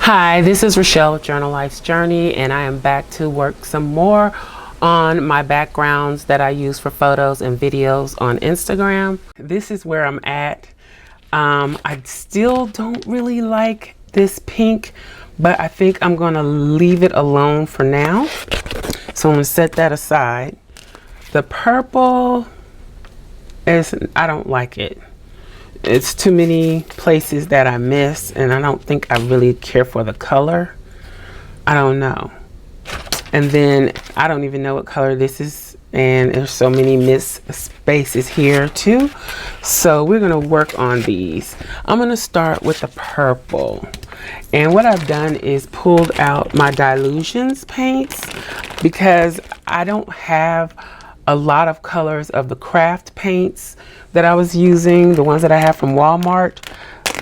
Hi, this is Rachelle with Journal Life's Journey, and I am back to work some more on my backgrounds that I use for photos and videos on Instagram. This is where I'm at. I still don't really like this pink, but I think I'm gonna leave it alone for now. So I'm gonna set that aside. The purple I don't like it. It's too many places that I miss, and I don't think I really care for the color. I don't know. And then I don't even know what color this is, and there's so many missed spaces here too. So we're gonna work on these. I'm gonna start with the purple. And what I've done is pulled out my dilutions paints because I don't have a lot of colors of the craft paints that I was using, the ones that I have from Walmart,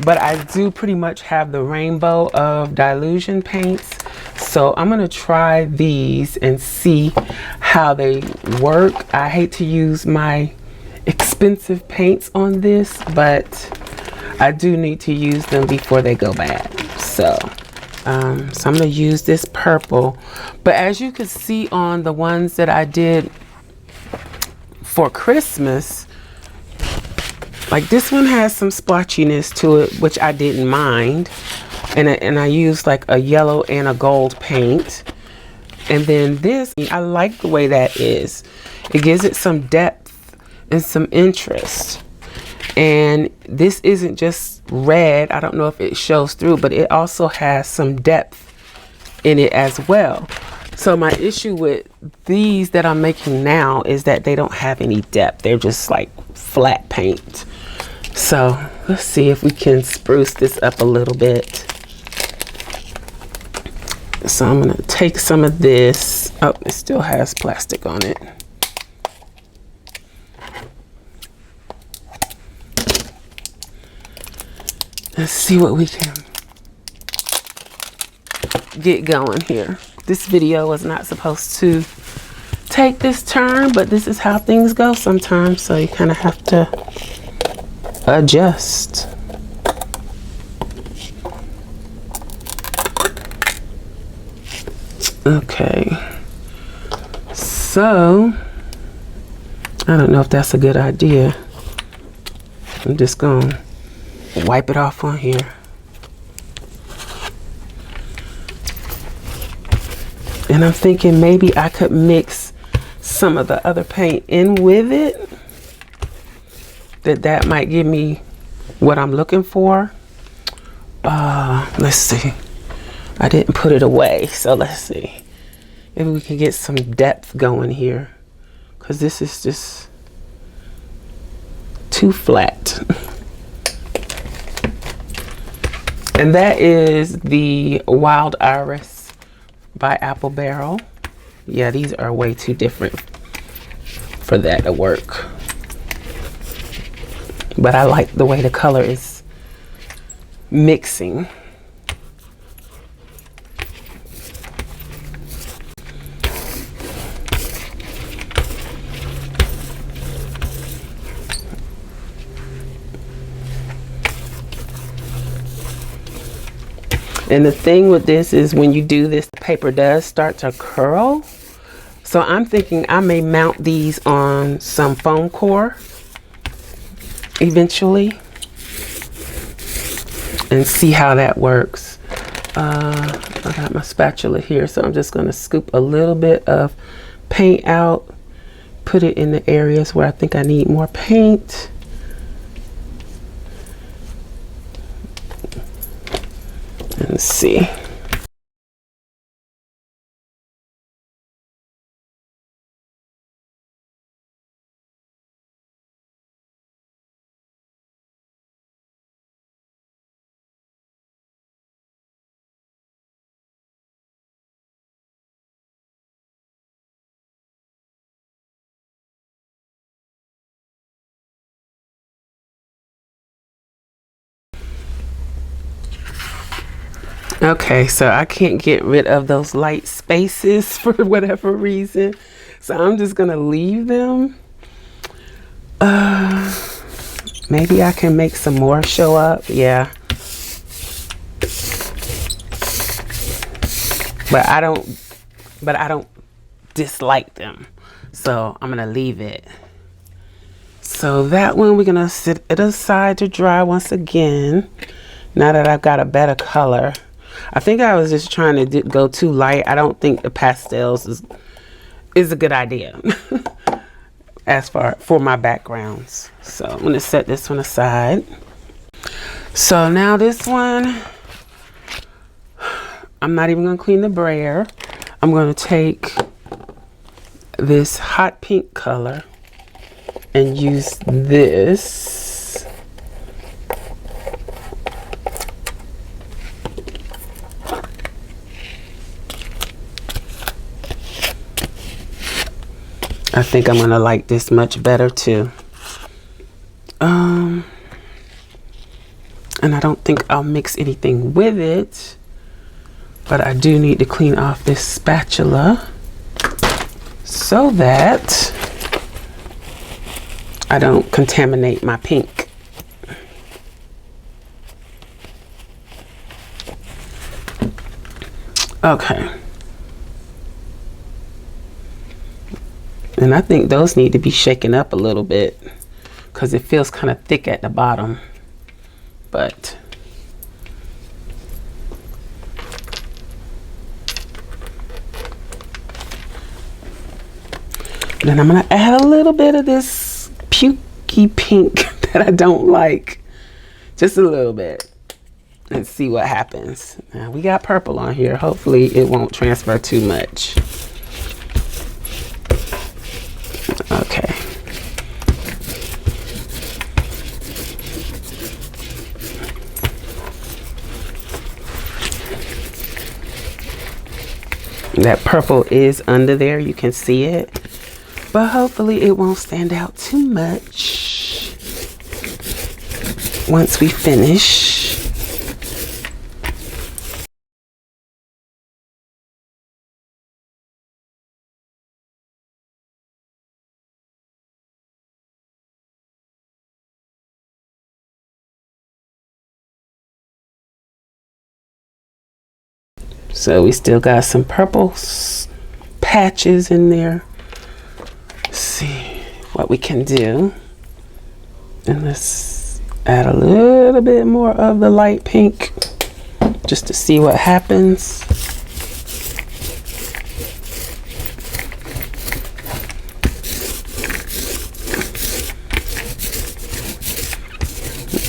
but I do pretty much have the rainbow of dilution paints. So I'm gonna try these and see how they work. I hate to use my expensive paints on this, but I do need to use them before they go bad. So I'm gonna use this purple, but as you can see on the ones that I did for Christmas, like this one has some splotchiness to it, which I didn't mind, and I used like a yellow and a gold paint. And then this, I like the way that is. It gives it some depth and some interest. And this isn't just red. I don't know if it shows through, but it also has some depth in it as well. So my issue with these that I'm making now is that they don't have any depth. They're just like flat paint. So let's see if we can spruce this up a little bit. So I'm gonna take some of this. Oh, it still has plastic on it. Let's see what we can get going here. This video was not supposed to take this turn, but this is how things go sometimes, so you kind of have to adjust. Okay, so I don't know if that's a good idea. I'm just gonna wipe it off on here. And I'm thinking maybe I could mix some of the other paint in with it. That might give me what I'm looking for. Let's see. I didn't put it away, so let's see. Maybe we can get some depth going here, because this is just too flat. And that is the Wild Iris by Apple Barrel. Yeah, these are way too different for that to work. But I like the way the color is mixing. And the thing with this is when you do this, the paper does start to curl. So I'm thinking I may mount these on some foam core eventually and see how that works. I got my spatula here, so I'm just gonna scoop a little bit of paint out, put it in the areas where I think I need more paint. Let's see. Okay, so I can't get rid of those light spaces for whatever reason. So I'm just gonna leave them. Maybe I can make some more show up. Yeah. but I don't dislike them, so I'm gonna leave it. So that one we're gonna set it aside to dry once again. Now that I've got a better color, I think I was just trying to go too light. I don't think the pastels is a good idea as for my backgrounds. So I'm gonna set this one aside. So now this one, I'm not even gonna clean the brayer. I'm gonna take this hot pink color and use this. I think I'm gonna like this much better too. And I don't think I'll mix anything with it, but I do need to clean off this spatula so that I don't contaminate my pink. Okay. And I think those need to be shaken up a little bit because it feels kind of thick at the bottom. But then I'm gonna add a little bit of this pukey pink that I don't like, just a little bit, and see what happens. Now we got purple on here. Hopefully it won't transfer too much. Okay. That purple is under there, you can see it, but hopefully it won't stand out too much once we finish. So we still got some purple patches in there. Let's see what we can do. And let's add a little bit more of the light pink just to see what happens.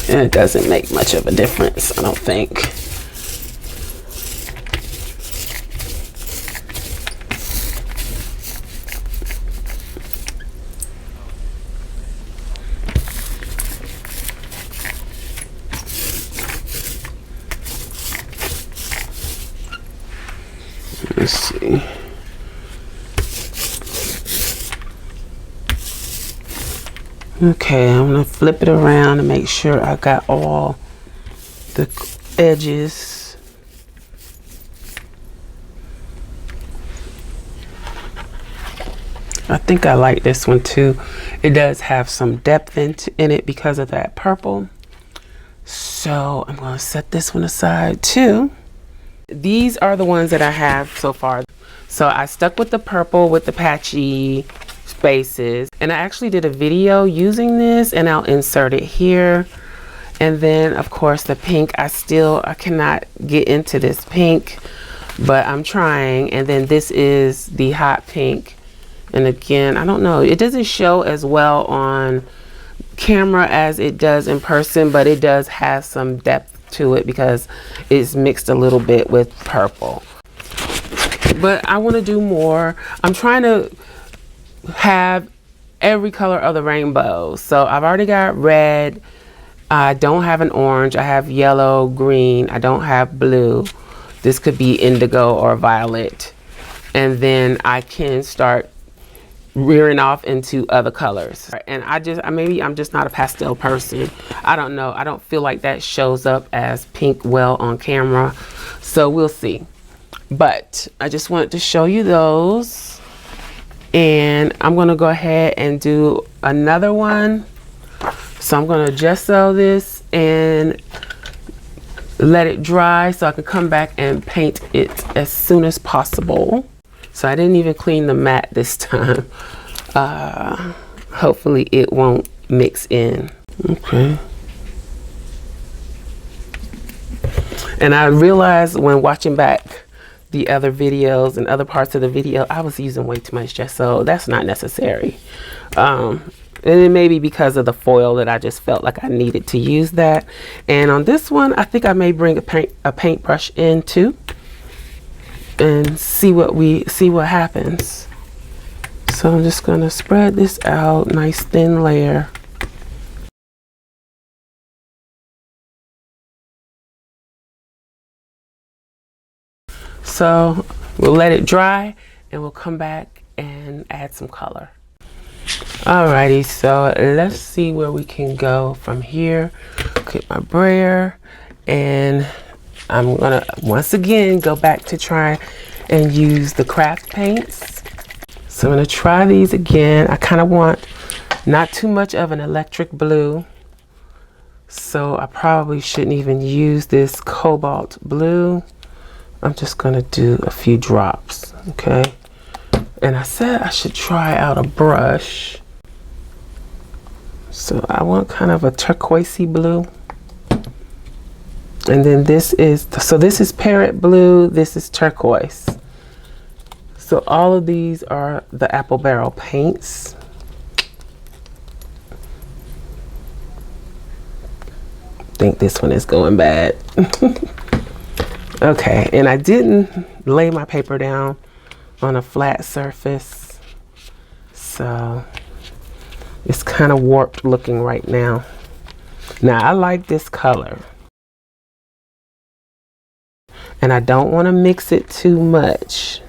And it doesn't make much of a difference, I don't think. Let's see. Okay, I'm gonna flip it around and make sure I got all the edges. I think I like this one too. It does have some depth in it because of that purple. So I'm gonna set this one aside too. These are the ones that I have so far. So I stuck with the purple with the patchy spaces, and I actually did a video using this, and I'll insert it here. And then of course the pink, I cannot get into this pink, but I'm trying. And then this is the hot pink, and again, I don't know, it doesn't show as well on camera as it does in person, but it does have some depth to it because it's mixed a little bit with purple. But I want to do more. I'm trying to have every color of the rainbow. So I've already got red. I don't have an orange. I have yellow, green. I don't have blue. This could be indigo or violet. And then I can start rearing off into other colors. And maybe I'm just not a pastel person. I don't know. I don't feel like that shows up as pink well on camera. So we'll see. But I just wanted to show you those. And I'm going to go ahead and do another one. So I'm going to gesso this and let it dry so I can come back and paint it as soon as possible. So I didn't even clean the mat this time. Hopefully it won't mix in. Okay. And I realized when watching back the other videos and other parts of the video, I was using way too much gesso. That's not necessary. And it may be because of the foil that I just felt like I needed to use that. And on this one, I think I may bring a paintbrush in too and see what happens. So I'm just gonna spread this out, nice thin layer. So we'll let it dry and we'll come back and add some color. Alrighty, so let's see where we can go from here. Get my brayer, and I'm gonna once again go back to try and use the craft paints. So I'm gonna try these again. I kind of want not too much of an electric blue, so I probably shouldn't even use this cobalt blue. I'm just gonna do a few drops, okay? And I said I should try out a brush. So I want kind of a turquoisey blue. And then this is parrot blue, this is turquoise. So all of these are the apple barrel paints. I think this one is going bad. Okay, and I didn't lay my paper down on a flat surface, so it's kind of warped looking right now. Now I like this color, and I don't want to mix it too much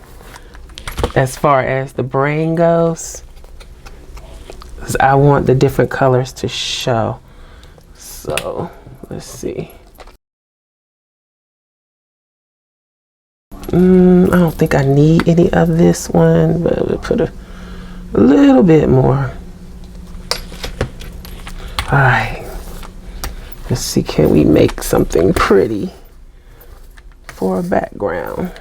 as far as the brain goes, because I want the different colors to show. So let's see. I don't think I need any of this one, but we'll put a little bit more. All right, let's see, can we make something pretty for a background?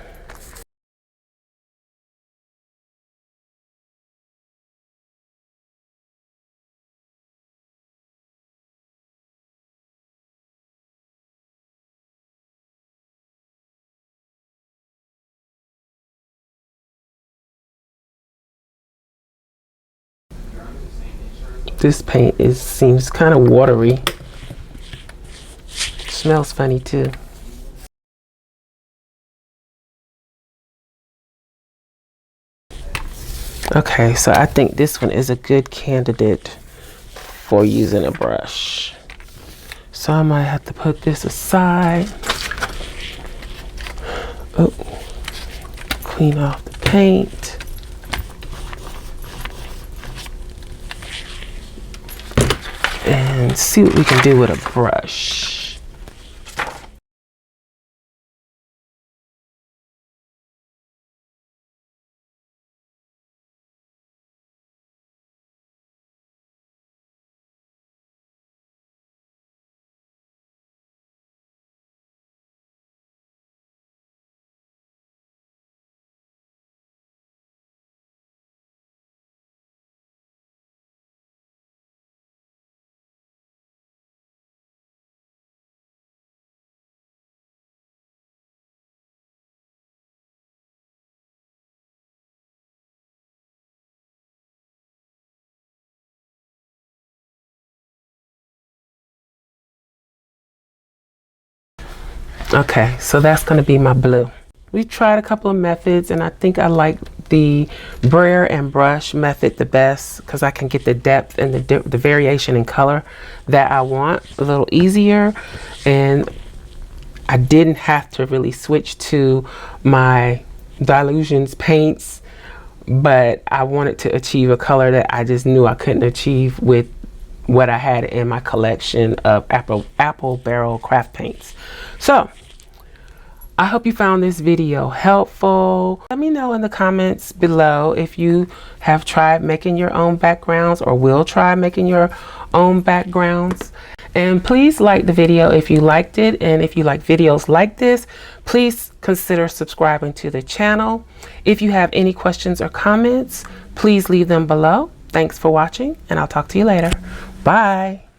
This paint seems kind of watery. Smells funny too. Okay, so I think this one is a good candidate for using a brush. So I might have to put this aside. Oh, clean off the paint. And see what we can do with a brush. Okay, so that's going to be my blue. We tried a couple of methods, and I think I like the brayer and brush method the best because I can get the depth and the variation in color that I want a little easier, and I didn't have to really switch to my Dilutions paints, but I wanted to achieve a color that I just knew I couldn't achieve with what I had in my collection of apple barrel craft paints. So I hope you found this video helpful. Let me know in the comments below if you have tried making your own backgrounds or will try making your own backgrounds. And please like the video if you liked it, and if you like videos like this, please consider subscribing to the channel. If you have any questions or comments, please leave them below. Thanks for watching, and I'll talk to you later. Bye.